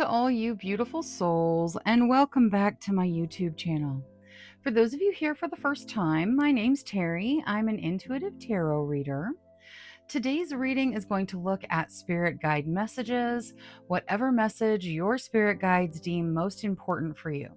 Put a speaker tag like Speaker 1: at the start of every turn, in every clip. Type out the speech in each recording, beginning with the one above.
Speaker 1: to all you beautiful souls, and welcome back to my YouTube channel. For those of you here for the first time, my name's Terry. I'm an intuitive tarot reader. Today's reading is going to look at spirit guide messages, whatever message your spirit guides deem most important for you.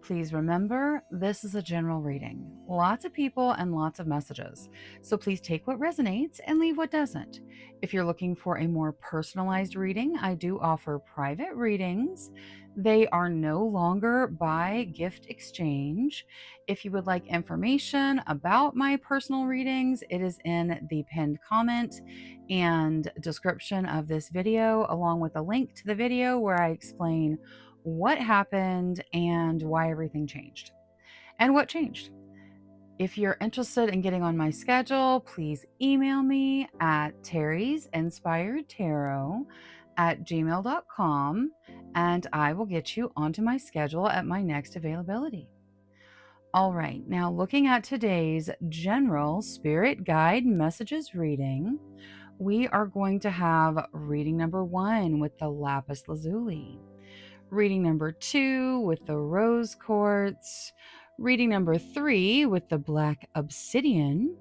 Speaker 1: Please remember, this is a general reading. Lots of people and lots of messages. So please take what resonates and leave what doesn't. If you're looking for a more personalized reading, I do offer private readings. They are no longer by gift exchange. If you would like information about my personal readings, it is in the pinned comment and description of this video, along with a link to the video where I explain what happened and why everything changed and what changed. If you're interested in getting on my schedule, please email me at terrysinspiredtarot@gmail.com and I will get you onto my schedule at my next availability. All right, now looking at today's general spirit guide messages reading, we are going to have reading number 1 with the lapis lazuli, reading number 2 with the rose quartz, reading number 3 with the black obsidian,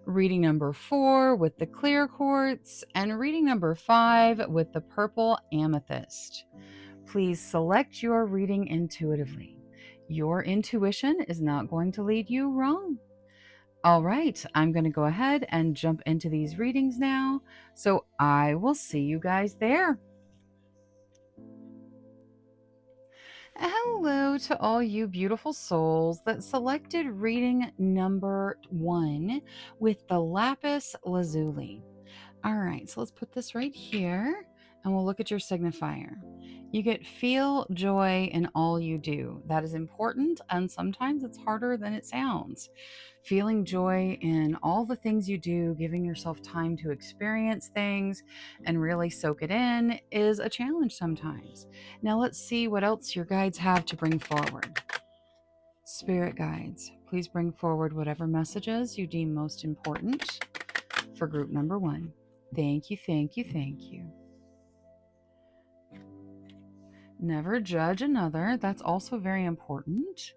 Speaker 1: reading number 4 with the clear quartz, and reading number 5 with the purple amethyst. Please select your reading intuitively. Your intuition is not going to lead you wrong. All right, I'm going to go ahead and jump into these readings now, so I will see you guys there. Hello to all you beautiful souls that selected reading number 1 with the lapis lazuli. All right, so let's put this right here and we'll look at your signifier. You get feel joy in all you do. That is important, and sometimes it's harder than it sounds. Feeling joy in all the things you do, giving yourself time to experience things and really soak it in, is a challenge sometimes. Now let's see what else your guides have to bring forward. Spirit guides, please bring forward whatever messages you deem most important for group number 1. Thank you, thank you, thank you. Never judge another. That's also very important.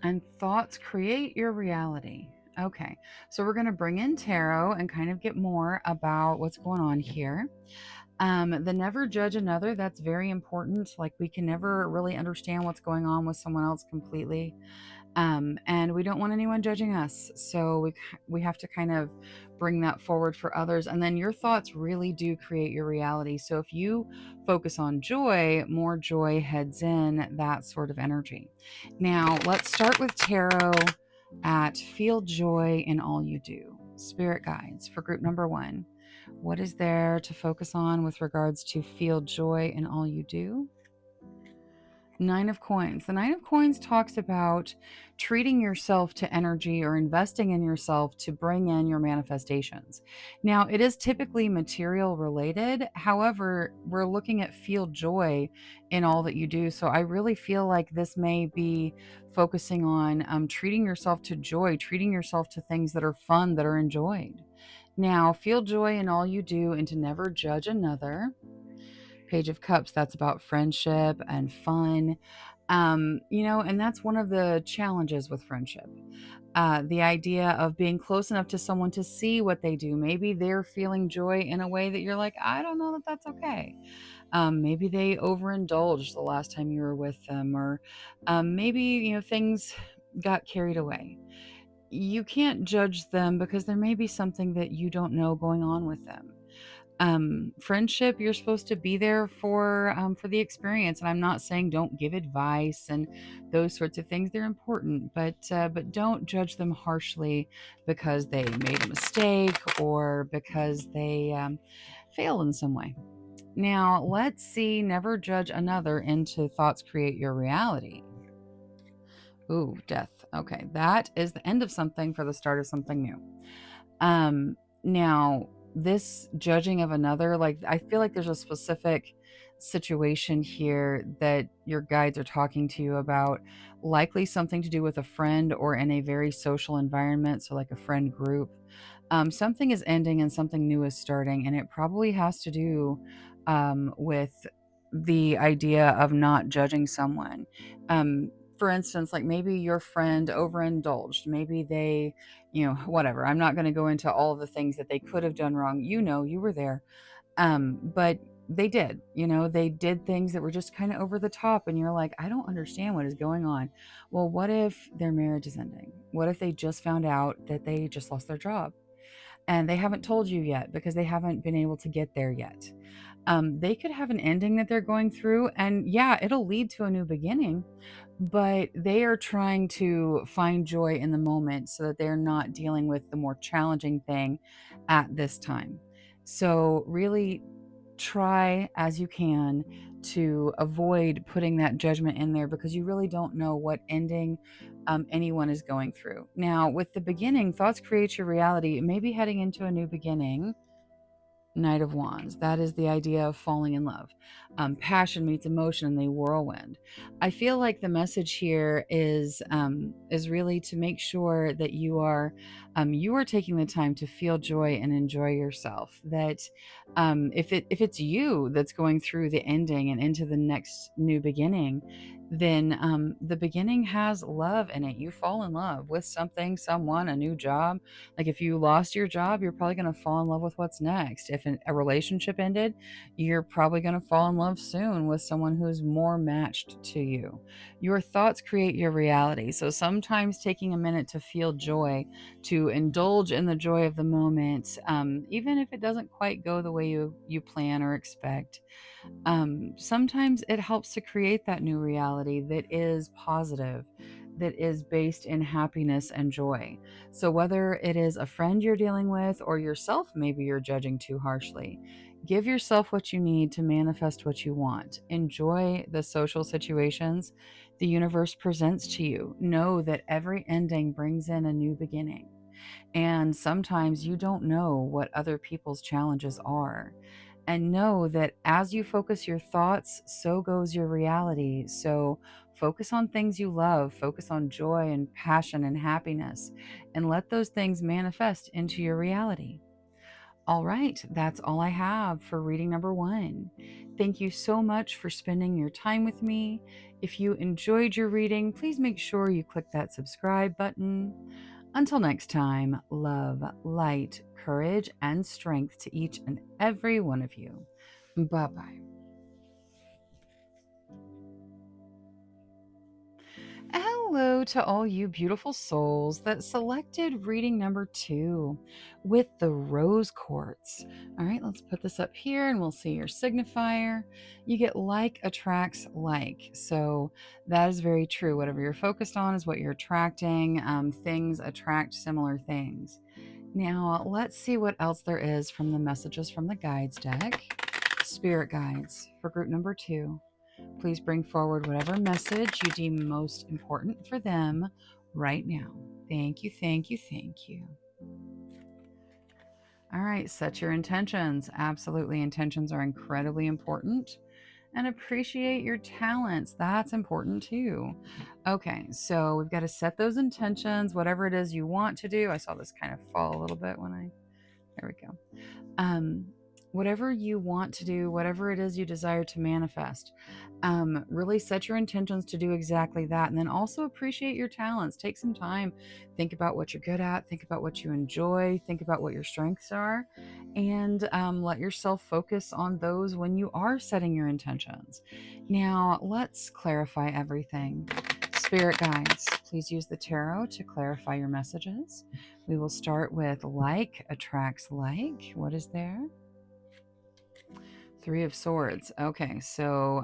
Speaker 1: And thoughts create your reality. Okay, so we're going to bring in tarot and kind of get more about what's going on here. The never judge another, that's very important. Like, we can never really understand what's going on with someone else completely. And we don't want anyone judging us. So we have to kind of bring that forward for others. And then your thoughts really do create your reality. So if you focus on joy, more joy heads in, that sort of energy. Now, let's start with tarot at feel joy in all you do. Spirit guides for group number 1. What is there to focus on with regards to feel joy in all you do? 9 of Coins. The 9 of Coins talks about treating yourself to energy or investing in yourself to bring in your manifestations. Now, it is typically material related. However, we're looking at feel joy in all that you do. So I really feel like this may be focusing on treating yourself to joy, treating yourself to things that are fun, that are enjoyed. Now, feel joy in all you do and to never judge another. Page of Cups, that's about friendship and fun. And that's one of the challenges with friendship. The idea of being close enough to someone to see what they do. Maybe they're feeling joy in a way that you're like, I don't know that that's okay. Maybe they overindulged the last time you were with them, or maybe, things got carried away. You can't judge them because there may be something that you don't know going on with them. Friendship, you're supposed to be there for the experience, and I'm not saying don't give advice and those sorts of things. They're important, but don't judge them harshly because they made a mistake or because they fail in some way. Now let's see never judge another into thoughts create your reality. Ooh, death. Okay, that is the end of something for the start of something new. Now, this judging of another, like, I feel like there's a specific situation here that your guides are talking to you about, likely something to do with a friend or in a very social environment, so like a friend group. Something is ending and something new is starting, and it probably has to do with the idea of not judging someone. For instance, like maybe your friend overindulged. Maybe they, whatever. I'm not going to go into all the things that they could have done wrong. You were there. But they did, they did things that were just kind of over the top. And you're like, I don't understand what is going on. Well, what if their marriage is ending? What if they just found out that they just lost their job? And they haven't told you yet because they haven't been able to get there yet. They could have an ending that they're going through, and yeah, it'll lead to a new beginning, but they are trying to find joy in the moment so that they're not dealing with the more challenging thing at this time. So, really try as you can to avoid putting that judgment in there because you really don't know what ending anyone is going through. Now, with the beginning, thoughts create your reality. It may be heading into a new beginning. Knight of Wands. That is the idea of falling in love. Passion meets emotion in the whirlwind. I feel like the message here is really to make sure that you are taking the time to feel joy and enjoy yourself. That if it's you that's going through the ending and into the next new beginning, then the beginning has love in it. You fall in love with something, someone, a new job. Like if you lost your job, you're probably going to fall in love with what's next. If a relationship ended, you're probably going to fall in love soon with someone who's more matched to you. Your thoughts create your reality. So sometimes taking a minute to feel joy, to indulge in the joy of the moment, even if it doesn't quite go the way you plan or expect, sometimes it helps to create that new reality that is positive, that is based in happiness and joy. So, whether it is a friend you're dealing with or yourself, maybe you're judging too harshly, give yourself what you need to manifest what you want. Enjoy the social situations the universe presents to you. Know that every ending brings in a new beginning. And sometimes you don't know what other people's challenges are. And know that as you focus your thoughts, so goes your reality. So focus on things you love, focus on joy and passion and happiness, and let those things manifest into your reality. All right, that's all I have for reading number 1. Thank you so much for spending your time with me. If you enjoyed your reading, please make sure you click that subscribe button. Until next time, love, light, courage, and strength to each and every one of you. Bye bye. Hello to all you beautiful souls that selected reading number 2 with the rose quartz. All right, let's put this up here and we'll see your signifier. You get like attracts like. So that is very true. Whatever you're focused on is what you're attracting. Things attract similar things. Now, let's see what else there is from the messages from the guides deck. Spirit guides for group number 2. Please bring forward whatever message you deem most important for them right now. Thank you, thank you, thank you. All right, set your intentions. Absolutely, intentions are incredibly important. And appreciate your talents. That's important too. Okay, so we've got to set those intentions, whatever it is you want to do. I saw this kind of fall a little bit there we go. Whatever you want to do, whatever it is you desire to manifest, really set your intentions to do exactly that. And then also appreciate your talents. Take some time, think about what you're good at, think about what you enjoy, think about what your strengths are, and let yourself focus on those when you are setting your intentions. Now, let's clarify everything. Spirit guides, please use the tarot to clarify your messages. We will start with like attracts like. What is there? 3 of Swords. Okay, so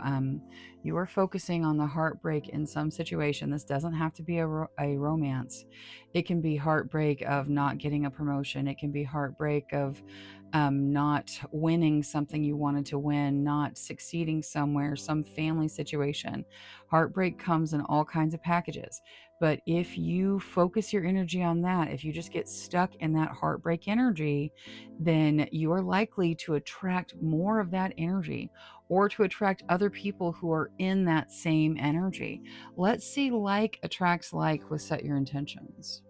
Speaker 1: you are focusing on the heartbreak in some situation. This doesn't have to be a romance. It can be heartbreak of not getting a promotion. It can be heartbreak of not winning something you wanted to win, not succeeding somewhere, some family situation. Heartbreak comes in all kinds of packages. But if you focus your energy on that, if you just get stuck in that heartbreak energy, then you are likely to attract more of that energy or to attract other people who are in that same energy. Let's see like attracts like with set your intentions.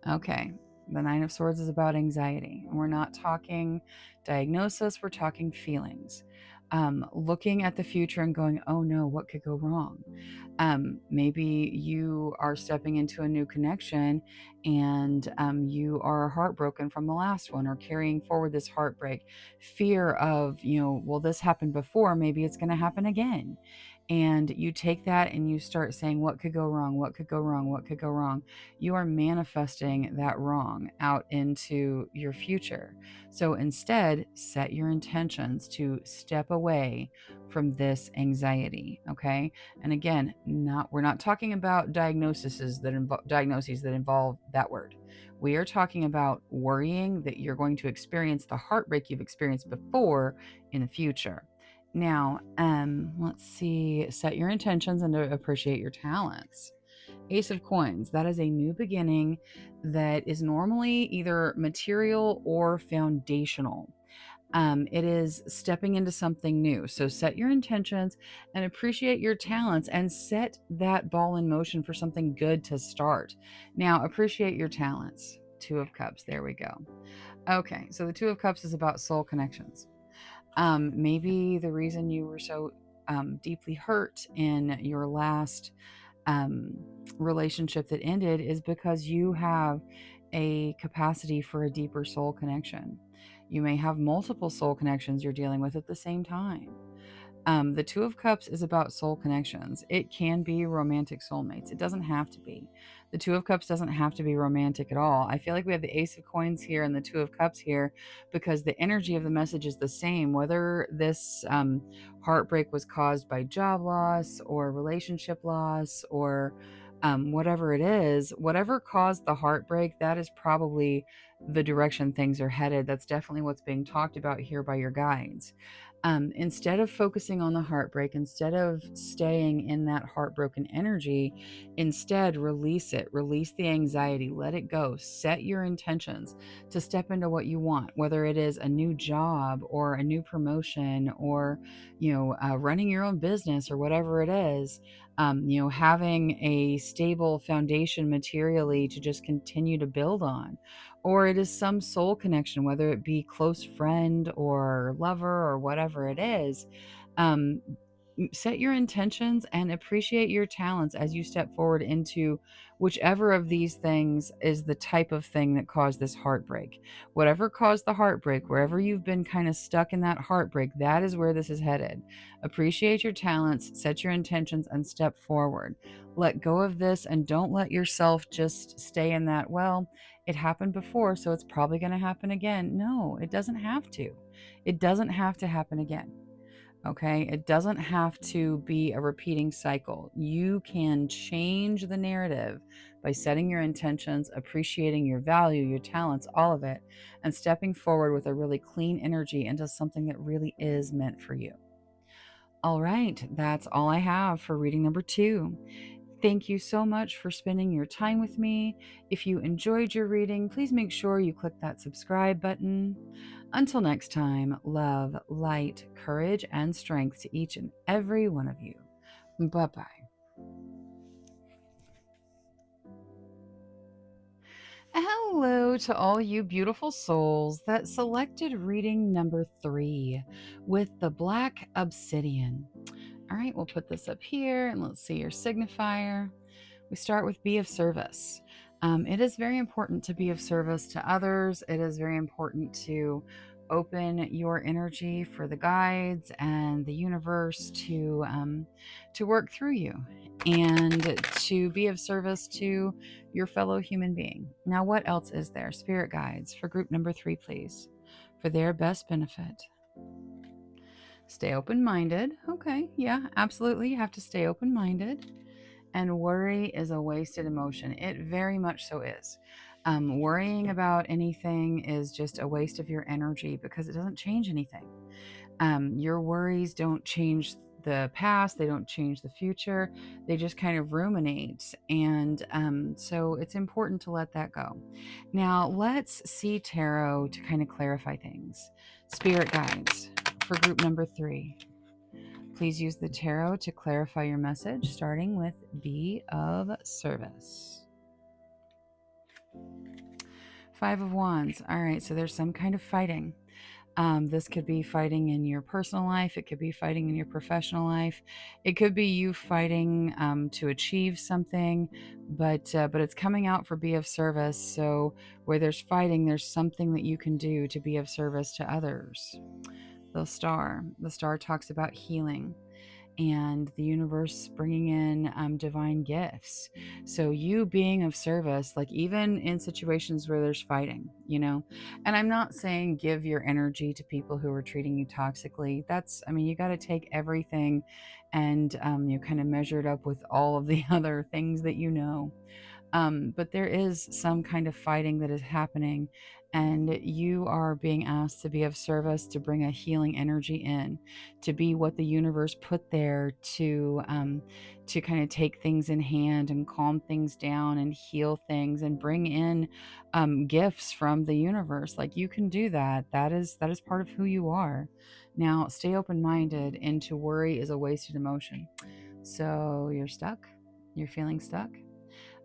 Speaker 1: Okay. The Nine of Swords is about anxiety. We're not talking diagnosis, we're talking feelings. looking at the future and going, oh no, what could go wrong? Maybe you are stepping into a new connection and you are heartbroken from the last one, or carrying forward this heartbreak, fear of, well, this happened before, maybe it's going to happen again. And you take that and you start saying, what could go wrong? What could go wrong? What could go wrong? You are manifesting that wrong out into your future. So instead, set your intentions to step away from this anxiety. Okay. And again, we're not talking about diagnoses that involve that word. We are talking about worrying that you're going to experience the heartbreak you've experienced before in the future. Now, let's see, set your intentions and to appreciate your talents. Ace of Coins, that is a new beginning that is normally either material or foundational. It is stepping into something new. So set your intentions and appreciate your talents and set that ball in motion for something good to start. Now, appreciate your talents. Two of Cups. There we go. Okay, so the Two of Cups is about soul connections. Maybe the reason you were so deeply hurt in your last um, relationship that ended is because you have a capacity for a deeper soul connection. You may have multiple soul connections you're dealing with at the same time. The Two of Cups is about soul connections. It can be romantic soulmates. It doesn't have to be. The Two of Cups doesn't have to be romantic at all. I feel like we have the Ace of Coins here and the Two of Cups here because the energy of the message is the same. Whether this heartbreak was caused by job loss or relationship loss or whatever it is, whatever caused the heartbreak, that is probably the direction things are headed. That's definitely what's being talked about here by your guides. Instead of focusing on the heartbreak, instead of staying in that heartbroken energy, instead release it, release the anxiety, let it go, set your intentions to step into what you want, whether it is a new job or a new promotion or, running your own business or whatever it is. Having a stable foundation materially to just continue to build on, or it is some soul connection, whether it be close friend or lover or whatever it is. Um, Set your intentions and appreciate your talents as you step forward into whichever of these things is the type of thing that caused this heartbreak. Whatever caused the heartbreak, wherever you've been kind of stuck in that heartbreak, that is where this is headed. Appreciate your talents, set your intentions, and step forward. Let go of this and don't let yourself just stay in that, well, it happened before, so it's probably going to happen again. No, it doesn't have to. It doesn't have to happen again. Okay, it doesn't have to be a repeating cycle. You can change the narrative by setting your intentions, appreciating your value, your talents, all of it, and stepping forward with a really clean energy into something that really is meant for you. All right, that's all I have for reading number 2. Thank you so much for spending your time with me. If you enjoyed your reading, please make sure you click that subscribe button. Until next time, love, light, courage, and strength to each and every one of you. Bye-bye. Hello to all you beautiful souls that selected reading number 3 with the Black Obsidian. All right, we'll put this up here and let's see your signifier. We start with be of service. It is very important to be of service to others. It is very important to open your energy for the guides and the universe to work through you and to be of service to your fellow human being. Now, what else is there? Spirit guides for group number 3, please, for their best benefit. Stay open-minded. Okay, yeah, absolutely. You have to stay open-minded. And worry is a wasted emotion. It very much so is. Worrying about anything is just a waste of your energy because it doesn't change anything. Your worries don't change the past, they don't change the future, they just kind of ruminate. And so it's important to let that go. Now, let's see tarot to kind of clarify things. Spirit guides for group number 3. Please use the tarot to clarify your message, starting with be of service. 5 of Wands. All right, so there's some kind of fighting. This could be fighting in your personal life. It could be fighting in your professional life. It could be you fighting to achieve something, but it's coming out for be of service. So where there's fighting, there's something that you can do to be of service to others. The star talks about healing and the universe bringing in divine gifts. So, you being of service, like even in situations where there's fighting, and I'm not saying give your energy to people who are treating you toxically. I mean, you got to take everything and you kind of measure it up with all of the other things that you know. But there is some kind of fighting that is happening, and you are being asked to be of service, to bring a healing energy in, to be what the universe put there to kind of take things in hand and calm things down and heal things and bring in gifts from the universe. Like, you can do that. That is part of who you are. Now, stay open minded. And to worry is a wasted emotion. So you're stuck. You're feeling stuck.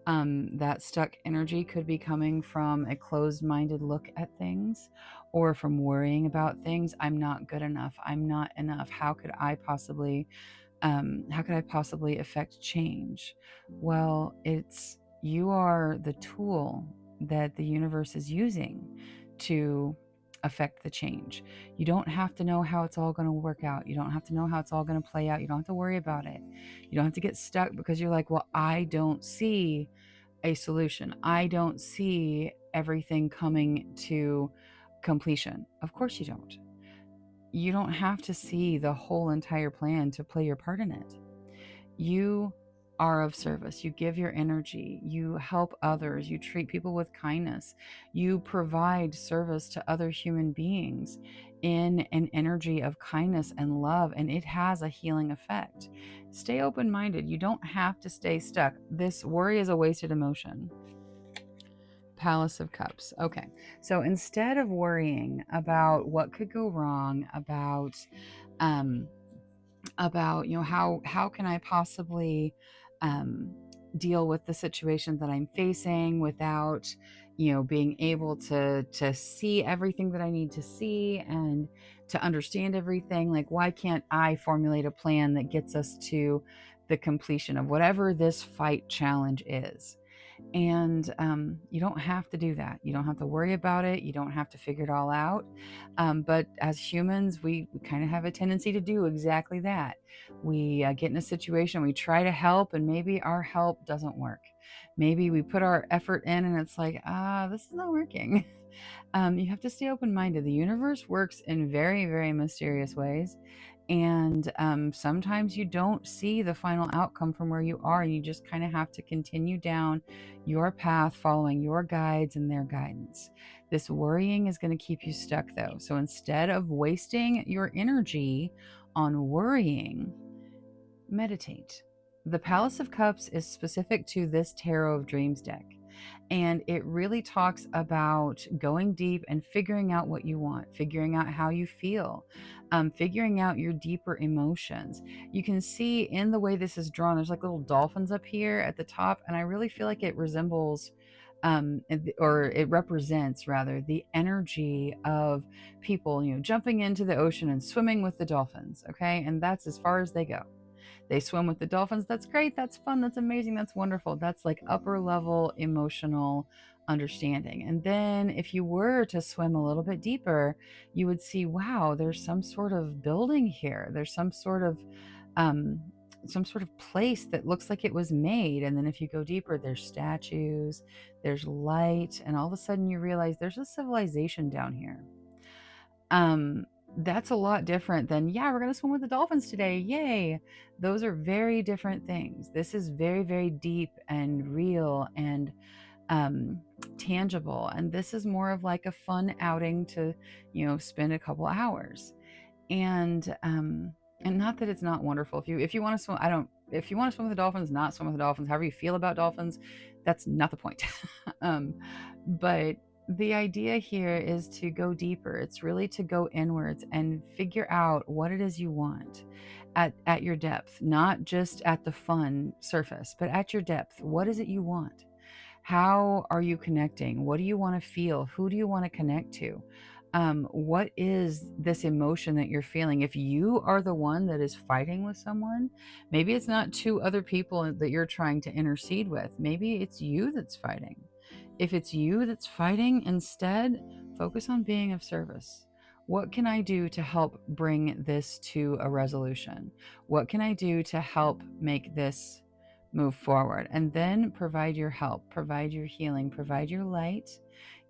Speaker 1: That stuck energy could be coming from a closed minded look at things or from worrying about things. I'm not good enough. I'm not enough. How could I possibly affect change? Well, you are the tool that the universe is using to affect the change. You don't have to know how it's all going to work out. You don't have to know how it's all going to play out. You don't have to worry about it. You don't have to get stuck because you're like, well, I don't see a solution. I don't see everything coming to completion. Of course you don't. You don't have to see the whole entire plan to play your part in it. You are of service. You give your energy. You help others. You treat people with kindness. You provide service to other human beings in an energy of kindness and love, and it has a healing effect. Stay open minded. You don't have to stay stuck. This worry is a wasted emotion. Palace of Cups. Okay. So instead of worrying about what could go wrong, um, how can I possibly um, deal with the situation that I'm facing without being able to see everything that I need to see and to understand everything. Like, why can't I formulate a plan that gets us to the completion of whatever this fight challenge is? And you don't have to do that. You don't have to worry about it. You don't have to figure it all out. But as humans, we kind of have a tendency to do exactly that. We get in a situation, we try to help, and maybe our help doesn't work. Maybe we put our effort in and it's like, this is not working. You have to stay open minded. The universe works in very, very mysterious ways. And sometimes you don't see the final outcome from where you are. You just kind of have to continue down your path, following your guides and their guidance. This worrying is going to keep you stuck, though. So instead of wasting your energy on worrying, meditate. The Palace of Cups is specific to this Tarot of Dreams deck. And it really talks about going deep and figuring out what you want, figuring out how you feel, figuring out your deeper emotions. You can see in the way this is drawn, there's like little dolphins up here at the top. And I really feel like it resembles, or it represents rather, the energy of people, jumping into the ocean and swimming with the dolphins. Okay. And that's as far as they go. They swim with the dolphins. That's great. That's fun. That's amazing. That's wonderful. That's like upper level emotional understanding. And then if you were to swim a little bit deeper, you would see, wow, there's some sort of building here. There's um, some sort of place that looks like it was made. And then if you go deeper, there's statues, there's light, and all of a sudden you realize there's a civilization down here. That's a lot different than, yeah, we're going to swim with the dolphins today. Yay. Those are very different things. This is very, very deep and real and tangible. And this is more of like a fun outing to, spend a couple hours. And not that it's not wonderful. If you want to swim, if you want to swim with the dolphins, not swim with the dolphins, however you feel about dolphins, that's not the point. But the idea here is to go deeper. It's really to go inwards and figure out what it is you want at your depth, not just at the fun surface, but at your depth. What is it you want? How are you connecting? What do you want to feel? Who do you want to connect to? What is this emotion that you're feeling? If you are the one that is fighting with someone, maybe it's not two other people that you're trying to intercede with. Maybe it's you that's fighting. If it's you that's fighting, instead, focus on being of service. What can I do to help bring this to a resolution? What can I do to help make this move forward? And then provide your help, provide your healing, provide your light.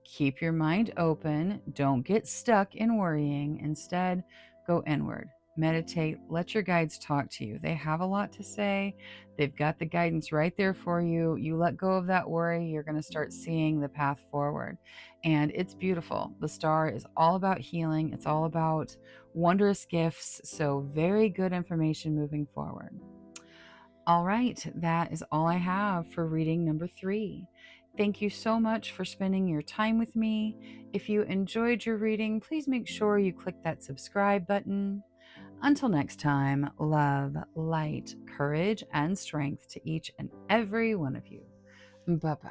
Speaker 1: Keep your mind open. Don't get stuck in worrying. Instead, go inward. Meditate. Let your guides talk to you. They have a lot to say. They've got the guidance right there for you. You let go of that worry, you're going to start seeing the path forward. And it's beautiful. The star is all about healing, it's all about wondrous gifts. So, very good information moving forward. All right, that is all I have for reading number 3. Thank you so much for spending your time with me. If you enjoyed your reading, please make sure you click that subscribe button. Until next time, love, light, courage, and strength to each and every one of you. Bye bye.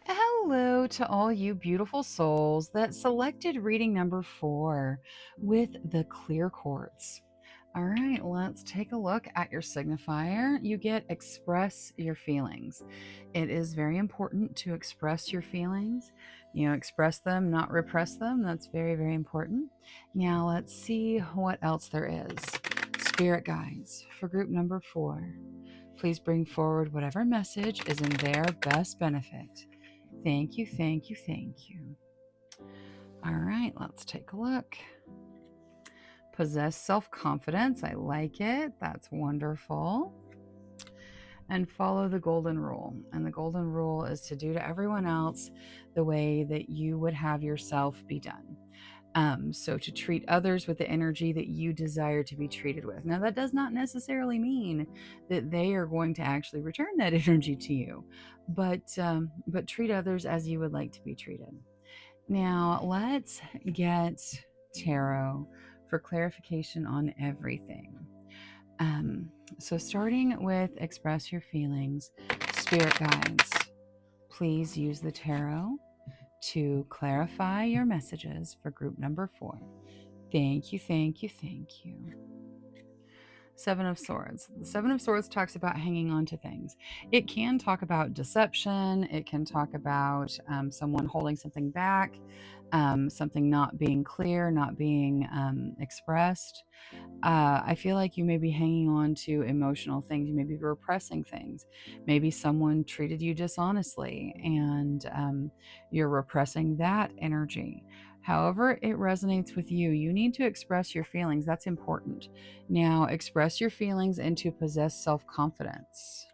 Speaker 1: Hello to all you beautiful souls that selected reading number 4 with the clear quartz. All right, let's take a look at your signifier. You get express your feelings. It is very important to express your feelings. Express them, not repress them. That's very, very important. Now, let's see what else there is. Spirit guides for group number 4. Please bring forward whatever message is in their best benefit. Thank you, thank you, thank you. All right, let's take a look. Possess self-confidence. I like it. That's wonderful. And follow the golden rule. And the golden rule is to do to everyone else the way that you would have yourself be done. So to treat others with the energy that you desire to be treated with. Now, that does not necessarily mean that they are going to actually return that energy to you, but treat others as you would like to be treated. Now, let's get tarot for clarification on everything. So starting with express your feelings, spirit guides, please use the tarot to clarify your messages for group number 4. Thank you, thank you, thank you. 7 of Swords. The 7 of Swords talks about hanging on to things. It can talk about deception. It can talk about someone holding something back, something not being clear, not being expressed. I feel like you may be hanging on to emotional things. You may be repressing things. Maybe someone treated you dishonestly and you're repressing that energy. However, it resonates with you. You need to express your feelings. That's important. Now, express your feelings and to possess self confidence.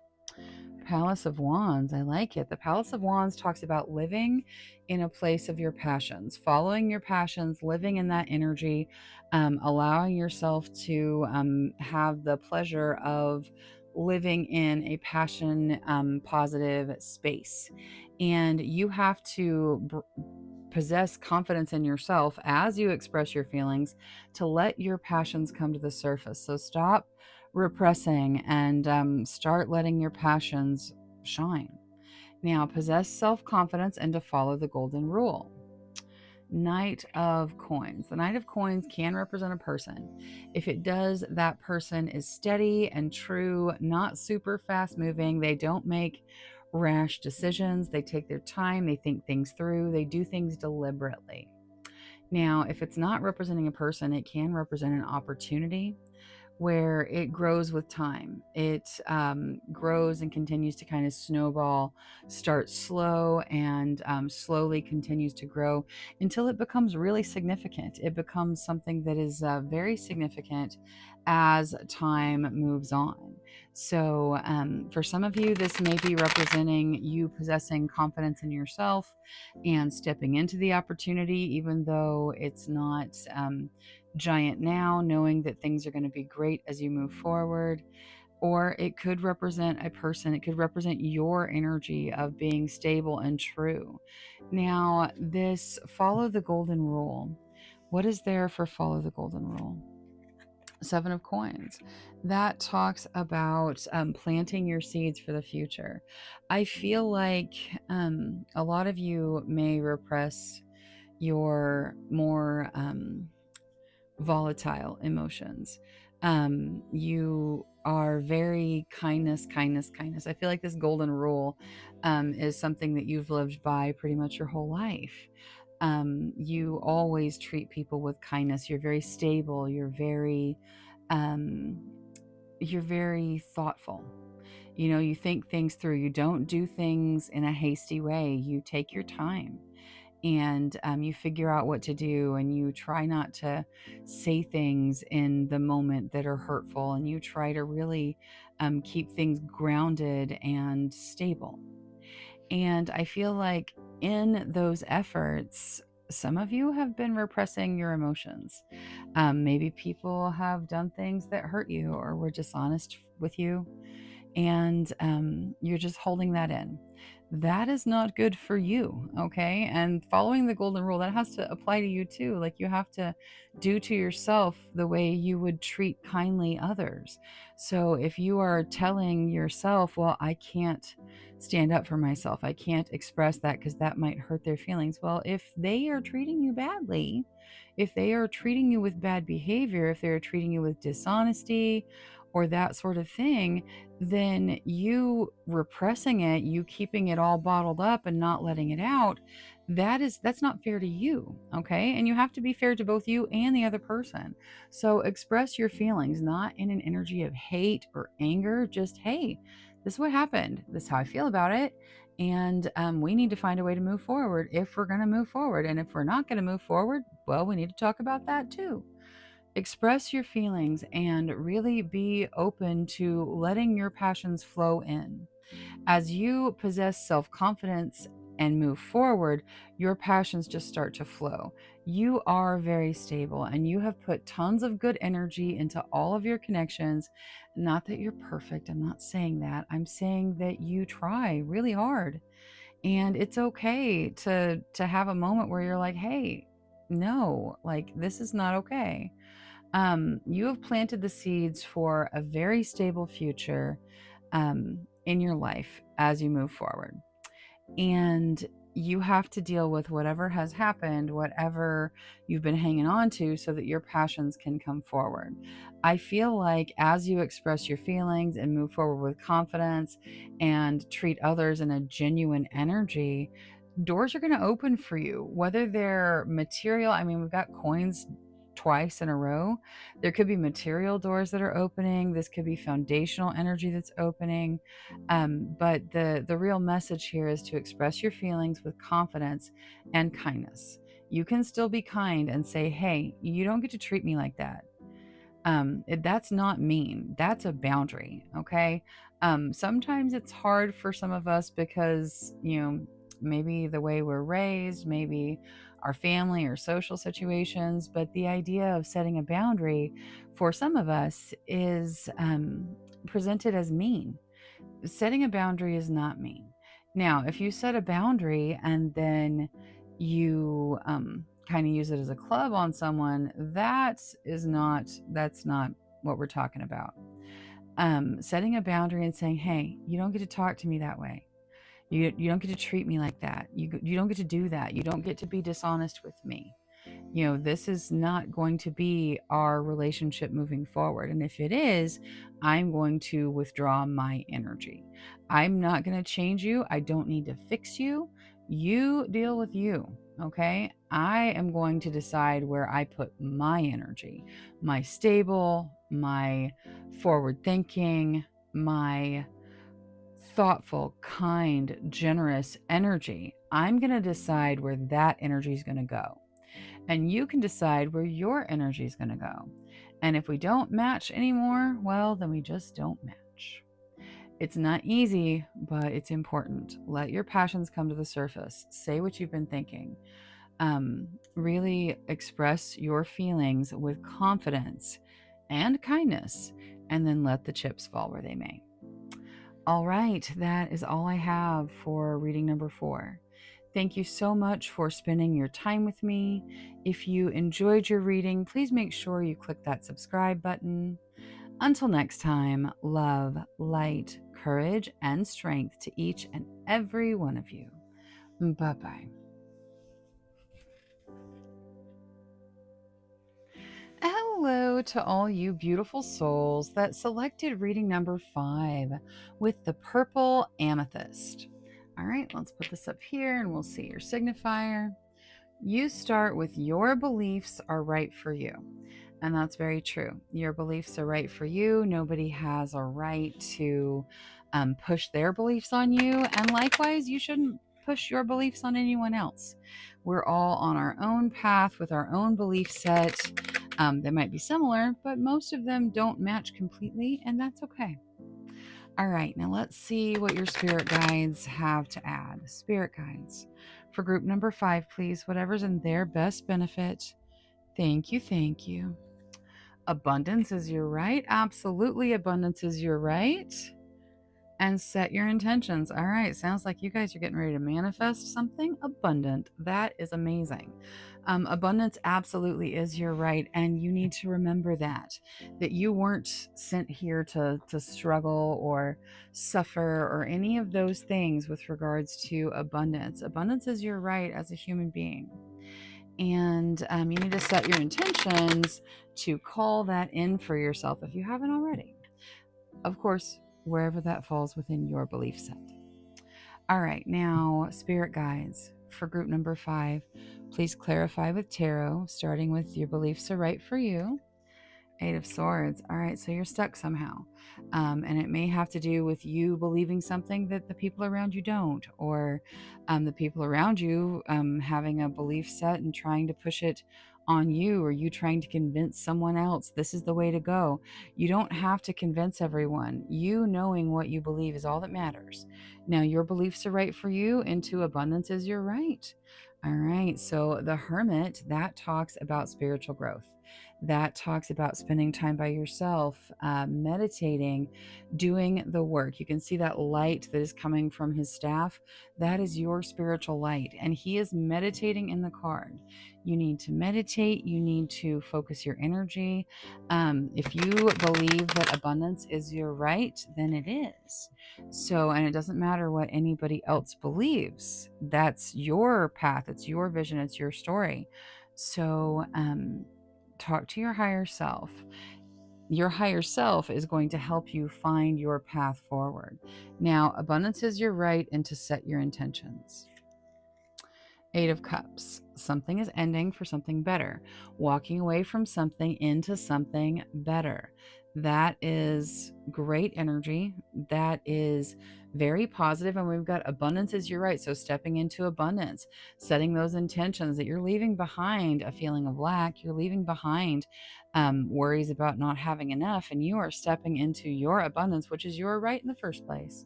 Speaker 1: Palace of Wands. I like it. The Palace of Wands talks about living in a place of your passions, following your passions, living in that energy, allowing yourself to have the pleasure of living in a passion positive space. And you have to possess confidence in yourself as you express your feelings to let your passions come to the surface. So stop repressing and start letting your passions shine. Now, possess self confidence and to follow the golden rule. Knight of Coins. The Knight of Coins can represent a person. If it does, that person is steady and true, not super fast moving. They don't make rash decisions. They take their time. They think things through. They do things deliberately. Now, if it's not representing a person, it can represent an opportunity where it grows with time. It grows and continues to kind of snowball, start slow and slowly continues to grow until it becomes really significant. It becomes something that is very significant as time moves on. So for some of you, this may be representing you possessing confidence in yourself and stepping into the opportunity, even though it's not giant now, knowing that things are going to be great as you move forward. Or it could represent a person, it could represent your energy of being stable and true. Now, this follow the golden rule. What is there for follow the golden rule? Seven of Coins. That talks about planting your seeds for the future. I feel like a lot of you may repress your more volatile emotions. You are very kindness. I feel like this golden rule is something that you've lived by pretty much your whole life. You always treat people with kindness. You're very stable. Um, you're very thoughtful. You know, you think things through. You don't do things in a hasty way. You take your time and you figure out what to do, and you try not to say things in the moment that are hurtful, and you try to really keep things grounded and stable. And I feel like in those efforts, some of you have been repressing your emotions. Maybe people have done things that hurt you or were dishonest with you, and you're just holding that in. That is not good for you, okay? And following the golden rule, that has to apply to you too. Like, you have to do to yourself the way you would treat kindly others. So if you are telling yourself, well, I can't stand up for myself, I can't express that because that might hurt their feelings. Well, if they are treating you badly, if they are treating you with bad behavior, if they're treating you with dishonesty or that sort of thing, then you repressing it, you keeping it all bottled up and not letting it out, that's not fair to you, okay? And you have to be fair to both you and the other person. So express your feelings, not in an energy of hate or anger, just, hey, this is what happened, this is how I feel about it, and we need to find a way to move forward if we're going to move forward. And if we're not going to move forward, well, we need to talk about that too. Express your feelings and really be open to letting your passions flow in. As you possess self confidence and move forward, your passions just start to flow. You are very stable and you have put tons of good energy into all of your connections. Not that you're perfect, I'm not saying that. I'm saying that you try really hard. And it's okay to have a moment where you're like, hey, no, like this is not okay. You have planted the seeds for a very stable future in your life as you move forward. And you have to deal with whatever has happened, whatever you've been hanging on to, so that your passions can come forward. I feel like as you express your feelings and move forward with confidence and treat others in a genuine energy, doors are going to open for you, whether they're material. I mean, we've got coins twice in a row. There could be material doors that are opening. This could be foundational energy that's opening. But the real message here is to express your feelings with confidence and kindness. You can still be kind and say, hey, you don't get to treat me like that. That's not mean. That's a boundary. Okay. Sometimes it's hard for some of us because, maybe the way we're raised, maybe our family or social situations, but the idea of setting a boundary for some of us is presented as mean. Setting a boundary is not mean. Now, if you set a boundary and then you kind of use it as a club on someone, that's not what we're talking about. Setting a boundary and saying, hey, you don't get to talk to me that way. You don't get to treat me like that. You don't get to do that. You don't get to be dishonest with me. This is not going to be our relationship moving forward. And if it is, I'm going to withdraw my energy. I'm not going to change you. I don't need to fix you. You deal with you. Okay. I am going to decide where I put my energy, my stable, my forward thinking, my thoughtful, kind, generous energy. I'm going to decide where that energy is going to go. And you can decide where your energy is going to go. And if we don't match anymore, well, then we just don't match. It's not easy, but it's important. Let your passions come to the surface. Say what you've been thinking. Really express your feelings with confidence and kindness, and then let the chips fall where they may. All right, that is all I have for reading number 4. Thank you so much for spending your time with me. If you enjoyed your reading, please make sure you click that subscribe button. Until next time, love, light, courage, and strength to each and every one of you. Bye-bye. Hello to all you beautiful souls that selected reading number 5 with the purple amethyst. All right, let's put this up here and we'll see your signifier. You start with your beliefs are right for you. And that's very true. Your beliefs are right for you. Nobody has a right to push their beliefs on you. And likewise, you shouldn't push your beliefs on anyone else. We're all on our own path with our own belief set. They might be similar, but most of them don't match completely, and that's okay. All right, now let's see what your spirit guides have to add. Spirit guides. For group number 5, please, whatever's in their best benefit. Thank you, thank you. Abundance is your right. Absolutely, abundance is your right. And set your intentions. All right, sounds like you guys are getting ready to manifest something abundant. That is amazing. Abundance absolutely is your right, and you need to remember that you weren't sent here to struggle or suffer or any of those things with regards to abundance. Abundance is your right as a human being. And you need to set your intentions to call that in for yourself if you haven't already. Of course, wherever that falls within your belief set. All right, now, spirit guides for group number 5. Please clarify with tarot, starting with your beliefs are right for you. 8 of Swords. All right, so you're stuck somehow. And it may have to do with you believing something that the people around you don't, or the people around you having a belief set and trying to push it on you, or you trying to convince someone else this is the way to go. You don't have to convince everyone. You knowing what you believe is all that matters. Now, your beliefs are right for you, into abundance is your right. All right, so the Hermit, that talks about spiritual growth. That talks about spending time by yourself, meditating, doing the work. You can see that light that is coming from his staff. That is your spiritual light, and he is meditating in the card. You need to meditate. You need to focus your energy. If you believe that abundance is your right, then it is. So, and it doesn't matter what anybody else believes. That's your path. It's your vision. It's your story. So, talk to your higher self. Your higher self is going to help you find your path forward. Now, abundance is your right, and to set your intentions. 8 of Cups. Something is ending for something better. Walking away from something into something better. That is great energy. That is very positive. And we've got abundance is your right. So stepping into abundance, setting those intentions that you're leaving behind a feeling of lack. You're leaving behind worries about not having enough. And you are stepping into your abundance, which is your right in the first place.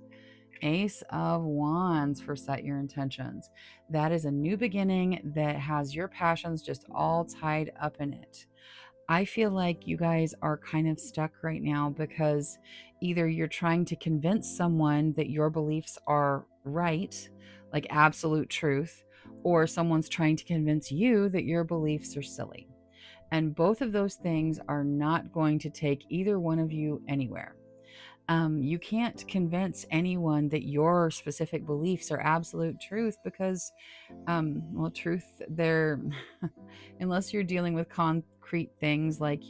Speaker 1: Ace of Wands for set your intentions. That is a new beginning that has your passions just all tied up in it. I feel like you guys are kind of stuck right now because either you're trying to convince someone that your beliefs are right, like absolute truth, or someone's trying to convince you that your beliefs are silly. And both of those things are not going to take either one of you anywhere. You can't convince anyone that your specific beliefs are absolute truth because, well, truth, they're, unless you're dealing with concrete things like,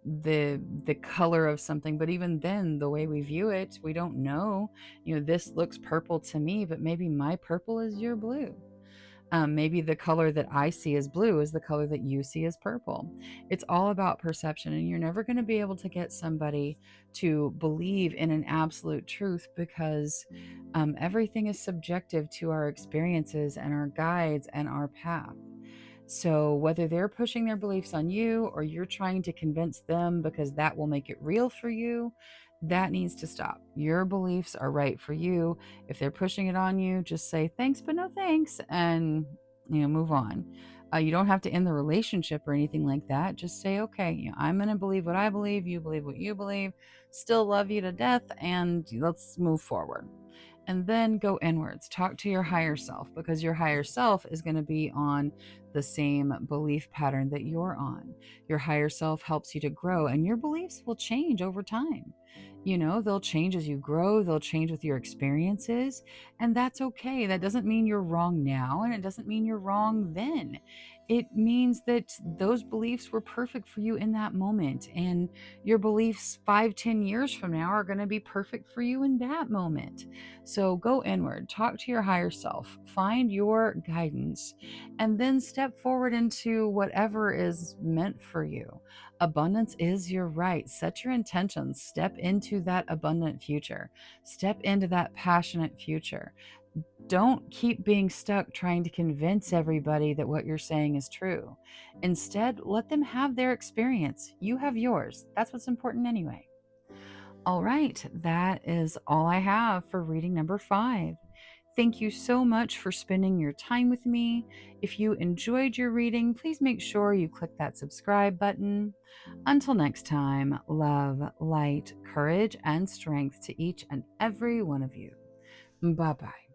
Speaker 1: the color of something, but even then the way we view it, we don't know. This looks purple to me, but maybe my purple is your blue. Maybe the color that I see as blue is the color that you see as purple. It's all about perception, and you're never going to be able to get somebody to believe in an absolute truth because everything is subjective to our experiences and our guides and our path. So whether they're pushing their beliefs on you or you're trying to convince them because that will make it real for you, that needs to stop. Your beliefs are right for you. If they're pushing it on you, just say thanks, but no thanks, and move on. You don't have to end the relationship or anything like that. Just say, okay, I'm going to believe what I believe. You believe what you believe. Still love you to death, and let's move forward. and then go inwards. Talk to your higher self, because your higher self is going to be on the same belief pattern that you're on. Your higher self helps you to grow, and your beliefs will change over time. They'll change as you grow, they'll change with your experiences, and that's okay. That doesn't mean you're wrong now, and it doesn't mean you're wrong then. It means that those beliefs were perfect for you in that moment, and your beliefs 5, 10 years from now are going to be perfect for you in that moment. So go inward, talk to your higher self, find your guidance, and then step forward into whatever is meant for you. Abundance is your right. Set your intentions, step into that abundant future, step into that passionate future. Don't keep being stuck trying to convince everybody that what you're saying is true. Instead, let them have their experience. You have yours. That's what's important anyway. All right, that is all I have for reading number 5. Thank you so much for spending your time with me. If you enjoyed your reading, please make sure you click that subscribe button. Until next time, love, light, courage, and strength to each and every one of you. Bye bye.